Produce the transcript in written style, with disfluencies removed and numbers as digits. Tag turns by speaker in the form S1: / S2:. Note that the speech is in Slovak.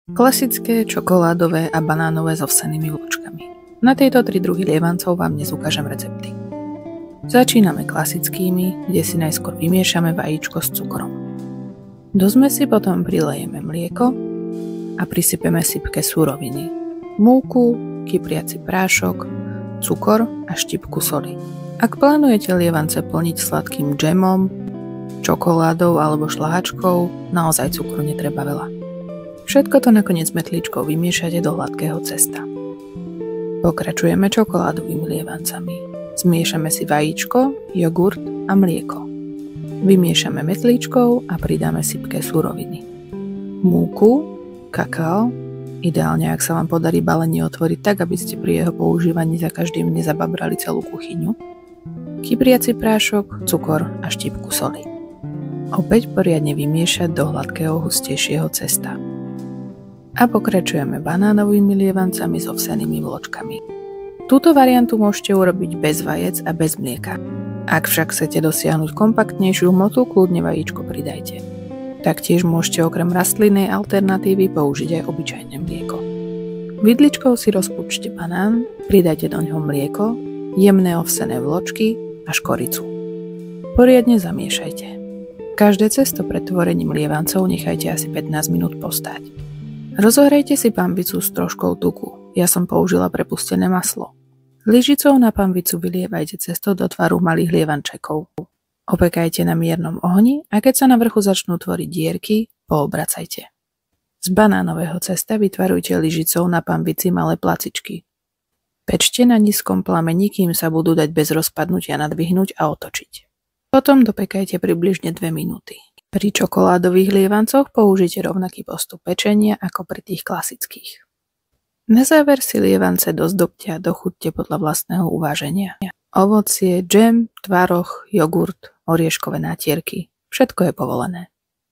S1: Klasické, čokoládové a banánové s ovsenými vločkami. Na tieto 3 druhy lievancov vám dnes ukážem recepty. Začíname klasickými, kde si najskôr vymiešame vajíčko s cukrom. Do zmesi potom prilejeme mlieko a prisypeme sypke suroviny. Múku, kypriaci prášok, cukor a štipku soli. Ak plánujete lievance plniť sladkým džemom, čokoládou alebo šľahačkou, naozaj cukru netreba veľa. Všetko to nakoniec metlíčkou vymiešate do hladkého cesta. Pokračujeme čokoládovými lievancami. Zmiešame si vajíčko, jogurt a mlieko. Vymiešame metlíčkou a pridáme sypké suroviny. Múku, kakao, ideálne ak sa vám podarí balenie otvoriť tak, aby ste pri jeho používaní za každým nezababrali celú kuchyňu. Kypriaci prášok, cukor a štipku soli. Opäť poriadne vymiešať do hladkého hustejšieho cesta. A pokračujeme banánovými lievancami s ovsenými vločkami. Túto variantu môžete urobiť bez vajec a bez mlieka. Ak však chcete dosiahnuť kompaktnejšiu hmotu, kľudne vajíčko pridajte. Taktiež môžete okrem rastlinnej alternatívy použiť aj obyčajné mlieko. Vidličkou si rozpúčte banán, pridajte do ňoho mlieko, jemné ovsené vločky a škoricu. Poriadne zamiešajte. Každé cesto pred tvorením lievancov nechajte asi 15 minút postáť. Rozohrejte si pambicu s troškou tuku. Ja som použila prepustené maslo. Lyžicou na pambicu vylievajte cesto do tvaru malých lievančekov. Opekajte na miernom ohni a keď sa na vrchu začnú tvoriť dierky, poobracajte. Z banánového cesta vytvarujte lyžicou na pambici malé placičky. Pečte na nízkom plameni, kým sa budú dať bez rozpadnutia nadvihnúť a otočiť. Potom dopekajte približne 2 minúty. Pri čokoládových lievancoch použite rovnaký postup pečenia ako pri tých klasických. Na záver si lievance dozdobte a dochuťte podľa vlastného uváženia. Ovocie, džem, tvaroh, jogurt, orieškové nátierky. Všetko je povolené.